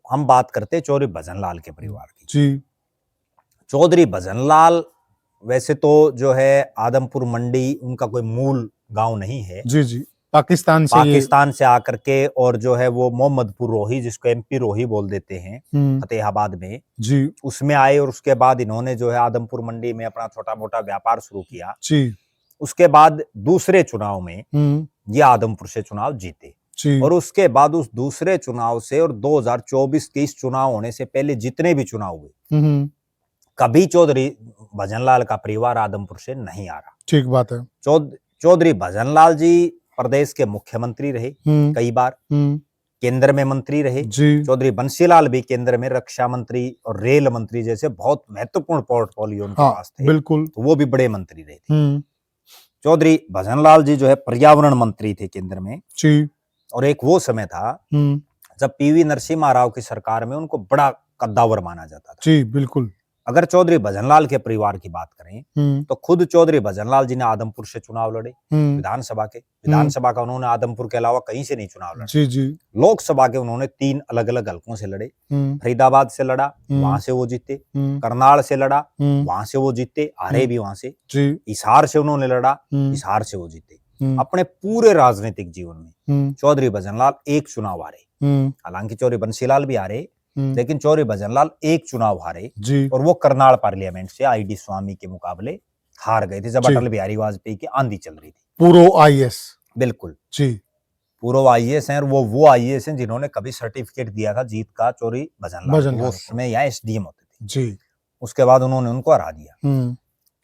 हम बात करते चौधरी भजनलाल के परिवार की। जी। चौधरी भजनलाल वैसे तो जो है आदमपुर मंडी उनका कोई मूल गांव नहीं है। जी जी, पाकिस्तान से आकर के और जो है वो मोहम्मदपुर रोही, जिसको एमपी रोही बोल देते हैं, फतेहाबाद में जी, उसमें आए और उसके बाद इन्होंने जो है आदमपुर मंडी में अपना छोटा मोटा व्यापार शुरू किया। जी। उसके बाद दूसरे चुनाव में ये आदमपुर से चुनाव जीते और उसके बाद उस दूसरे चुनाव से और 2024 के इस चुनाव होने से पहले जितने भी चुनाव हुए कभी चौधरी भजनलाल का परिवार आदमपुर से नहीं आ रहा। ठीक बात है। चौधरी भजनलाल जी प्रदेश के मुख्यमंत्री रहे कई बार, केंद्र में मंत्री रहे। चौधरी बंसीलाल भी केंद्र में रक्षा मंत्री और रेल मंत्री जैसे बहुत महत्वपूर्ण पोर्टफोलियो उनके पास थे। बिल्कुल, तो वो भी बड़े मंत्री रहे थे। चौधरी भजनलाल जी जो है पर्यावरण मंत्री थे केंद्र में जी। और एक वो समय था जब पीवी नरसिम्हा राव की सरकार में उनको बड़ा कद्दावर माना जाता था। जी बिल्कुल। अगर चौधरी भजनलाल के परिवार की बात करें तो खुद चौधरी भजनलाल जी ने आदमपुर से चुनाव लड़े विधानसभा का उन्होंने आदमपुर के अलावा कहीं से नहीं चुनाव लड़े। जी। लोकसभा के उन्होंने 3 अलग अलग हलकों से लड़े। फरीदाबाद से लड़ा, वहां से वो जीते। करनाल से लड़ा, वहां से वो जीते, हारे भी वहां से। हिसार से उन्होंने लड़ा, हिसार से वो जीते। अपने पूरे राजनीतिक जीवन में चौधरी भजनलाल एक चुनाव हारे। हालांकि चौधरी बंसीलाल भी हारे, लेकिन चौधरी भजनलाल एक चुनाव हारे और वो करनाल पार्लियामेंट से आईडी स्वामी के मुकाबले हार गए थे जब अटल बिहारी वाजपेयी की आंधी चल रही थी। पूर्व आईएएस। बिल्कुल जी। पूर्व आईएएस हैं और वो आईएएस हैं जिन्होंने कभी सर्टिफिकेट दिया था जीत का चौधरी भजनलाल, वो उसमें यहाँ एसडीएम होते थे। जी। उसके बाद उन्होंने उनको हरा दिया।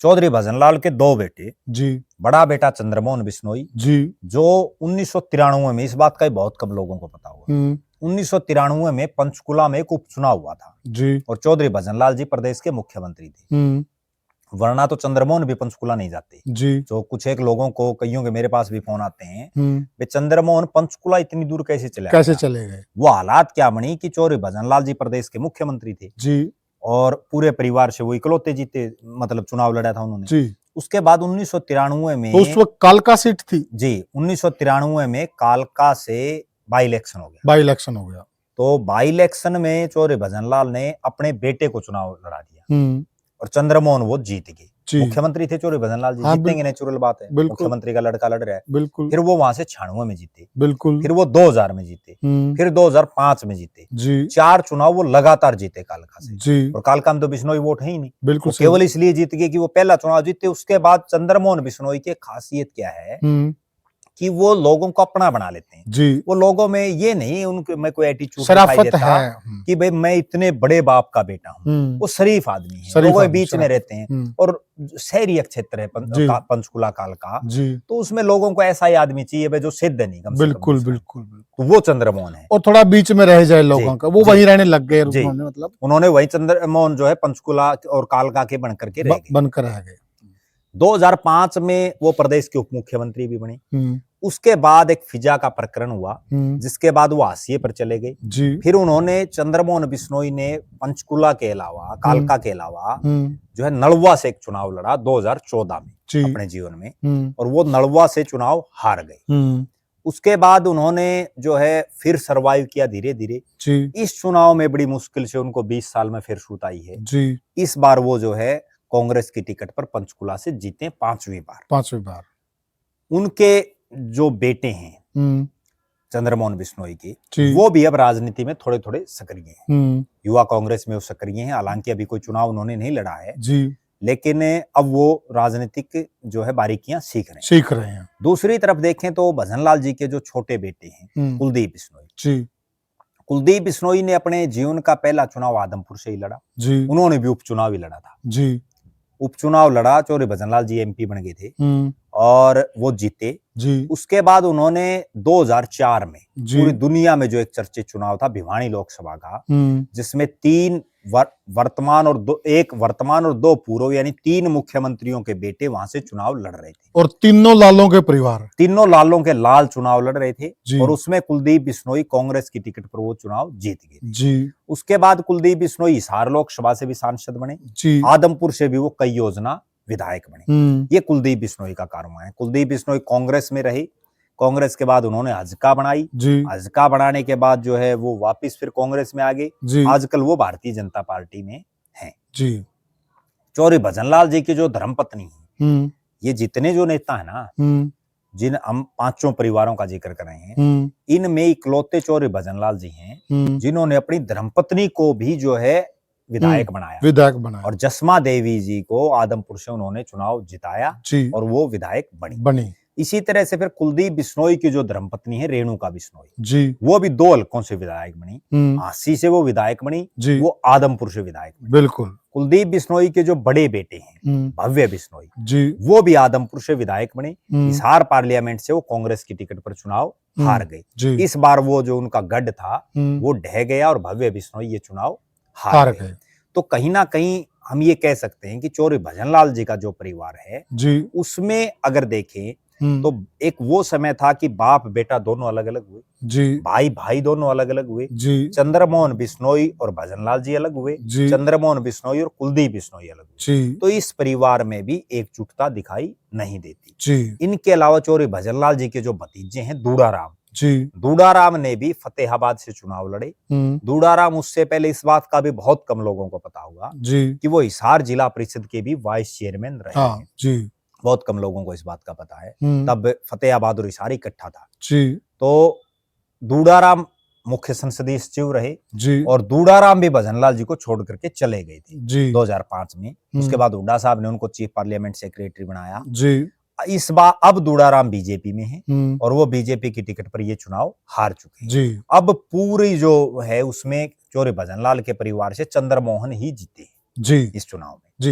चौधरी भजनलाल के 2 बेटे जी। बड़ा बेटा चंद्रमोहन बिश्नोई जी, जो 1993 में, इस बात का बहुत कम लोगों को पता हुआ, 1993 में पंचकुला में एक उपचुनाव हुआ था जी। और चौधरी भजनलाल जी प्रदेश के मुख्यमंत्री थे। वरना तो चंद्रमोहन भी पंचकुला नहीं जाते जी। जो कुछ एक लोगों को, कईयों के मेरे पास भी फोन आते हैं, वे चंद्रमोहन पंचकुला इतनी दूर कैसे चले गए? वो हालात क्या बनी कि चौधरी भजनलाल जी प्रदेश के मुख्यमंत्री थे जी और पूरे परिवार से वो इकलौते जीते, मतलब चुनाव लड़ा था उन्होंने जी। उसके बाद 1993 में, उस वक्त कालका सीट थी जी, 1993 में कालका से बाई इलेक्शन हो गया। तो बाई इलेक्शन में चौधरी भजनलाल ने अपने बेटे को चुनाव लड़ा दिया और चंद्रमोहन वो जीत गए। मुख्यमंत्री थे चौधरी भजनलाल जी, जीतेंगे, नेचुरल बात है, मुख्यमंत्री का लड़का लड़ रहा है। बिल्कुल। फिर वो वहां से 96 में जीते। बिल्कुल। फिर वो 2000 में जीते। फिर 2005 में जीते जी। 4 चुनाव वो लगातार जीते कालका से जी। और कालका में तो बिश्नोई वोट है ही नहीं। बिल्कुल। केवल इसलिए जीत गए कि वो पहला चुनाव जीते। उसके बाद चंद्रमोहन बिश्नोई की खासियत क्या है कि वो लोगों को अपना बना लेते हैं जी। वो लोगों में ये नहीं उनके में कोई एटीट्यूड दिखाई देता है कि भाई मैं इतने बड़े बाप का बेटा हूँ। वो शरीफ आदमी है, लोगों के बीच में रहते हैं और शहरी क्षेत्र है पंचकुला कालका जी। तो उसमें लोगों को ऐसा ही आदमी चाहिए भाई जो सिद्ध नहीं कम से कम। बिल्कुल बिल्कुल। तो वो चंद्रमोहन है और थोड़ा बीच में रह जाए लोगों का, वो वहीं रहने लग गए। मतलब उन्होंने वही चंद्रमोहन जो है पंचकुला और कालका के बनकर के बनकर रह गए। 2005 में वो प्रदेश के उप मुख्यमंत्री भी बने। उसके बाद एक फिजा का प्रकरण हुआ जिसके बाद वो हाशिए पर चले गए। फिर उन्होंने, चंद्रमोहन बिश्नोई ने पंचकुला के अलावा, कालका के अलावा जो है नलवा से एक चुनाव लड़ा 2014 में अपने जीवन में और वो नलवा से चुनाव हार गए। उसके बाद उन्होंने जो है फिर सरवाइव किया धीरे धीरे। इस चुनाव में बड़ी मुश्किल से उनको 20 साल में फिर सूत आई है। इस बार वो जो है कांग्रेस की टिकट पर पंचकुला से जीते 5वीं बार। उनके जो बेटे हैं चंद्रमोहन बिश्नोई के, वो भी अब राजनीति में थोड़े थोड़े सक्रिय हैं। युवा कांग्रेस में वो सक्रिय हैं। हालांकि अभी कोई चुनाव उन्होंने नहीं लड़ा है जी। लेकिन अब वो राजनीतिक जो है बारीकियां सीख रहे हैं। दूसरी तरफ देखें तो भजनलाल जी के जो छोटे बेटे हैं कुलदीप बिश्नोई, कुलदीप बिश्नोई ने अपने जीवन का पहला चुनाव आदमपुर से ही लड़ा जी। उन्होंने भी उपचुनाव ही लड़ा था जी। उपचुनाव लड़ा, चौधरी भजनलाल जी एमपी बन गए थे और वो जीते जी। उसके बाद उन्होंने 2004 में पूरी दुनिया में जो एक चर्चित चुनाव था भिवानी लोकसभा का, जिसमें 3 वर्तमान और 2 पूर्व यानी 3 मुख्यमंत्रियों के बेटे वहां से चुनाव लड़ रहे थे और तीनों लालों के परिवार, तीनों लालों के लाल चुनाव लड़ रहे थे और उसमें कुलदीप बिश्नोई कांग्रेस की टिकट पर वो चुनाव जीत गए जी। उसके बाद कुलदीप बिश्नोई हिसार लोकसभा से भी सांसद बने जी। आदमपुर से भी वो कई योजना विधायक बने। ये कुलदीप बिश्नोई का कारनामा है। कुलदीप बिश्नोई कांग्रेस में रहे, कांग्रेस के बाद उन्होंने हजका बनाई, जी हजका बनाने के बाद जो है वो वापस फिर कांग्रेस में आ गए। जी आजकल वो भारतीय जनता पार्टी में हैं। जी चौधरी भजनलाल जी की जो धर्मपत्नी है, हम्म ये जितने जो नेता है ना, हम्म जिन हम पांचों परिवारों का जिक्र कर रहे हैं, हम्म इनमें इकलौते चौधरी भजनलाल जी हैं हम्म जिन्होंने अपनी धर्मपत्नी को भी जो है विधायक बनाया, विधायक बनाया और जसमा देवी जी को आदमपुर से उन्होंने चुनाव जिताया जी और वो विधायक बनी इसी तरह से फिर कुलदीप बिश्नोई की जो धर्मपत्नी है रेणुका बिश्नोई, जी वो भी 2 हलकों से विधायक बनी। आसी से वो विधायक बनी, जी वो आदमपुर से विधायक बनी। बिल्कुल। कुलदीप बिश्नोई के जो बड़े बेटे हैं भव्य बिश्नोई, जी वो भी आदमपुर से विधायक बने। हिसार पार्लियामेंट से वो कांग्रेस की टिकट पर चुनाव हार गए। इस बार वो जो उनका गढ़ था वो ढह गया और भव्य बिश्नोई ये चुनाव हार गए। तो कहीं ना कहीं हम ये कह सकते हैं कि चौधरी भजनलाल जी का जो परिवार है जी उसमें अगर देखें तो एक वो समय था कि बाप बेटा दोनों अलग अलग हुए, जी भाई भाई दोनों अलग अलग हुए। जी चंद्रमोहन बिश्नोई और भजनलाल जी अलग हुए, जी चंद्रमोहन बिश्नोई और कुलदीप बिश्नोई अलग हुए। जी तो इस परिवार में भी एकजुटता दिखाई नहीं देती। जी इनके अलावा चौधरी भजनलाल जी के जो भतीजे हैं दूडाराम, जी दूडाराम ने भी फतेहाबाद से चुनाव लड़े। दूडाराम उससे पहले इस बात का भी बहुत कम लोगों को पता होगा जी कि वो हिसार जिला परिषद के भी वाइस चेयरमैन रहे हाँ हैं। जी बहुत कम लोगों को इस बात का पता है। तब फतेहाबाद और हिसार इकट्ठा था। जी तो दूडाराम मुख्य संसदीय सचिव रहे जी और दूडाराम भी भजनलाल जी को छोड़ करके चले गए थे जी 2005 में। उसके बाद हुड्डा साहब ने उनको चीफ पार्लियामेंट सेक्रेटरी बनाया। जी इस बार अब दूडाराम बीजेपी में है और वो बीजेपी की टिकट पर ये चुनाव हार चुके हैं। जी अब पूरी जो है उसमें चौधरी भजनलाल के परिवार से चंद्रमोहन ही जीते जी इस चुनाव में। जी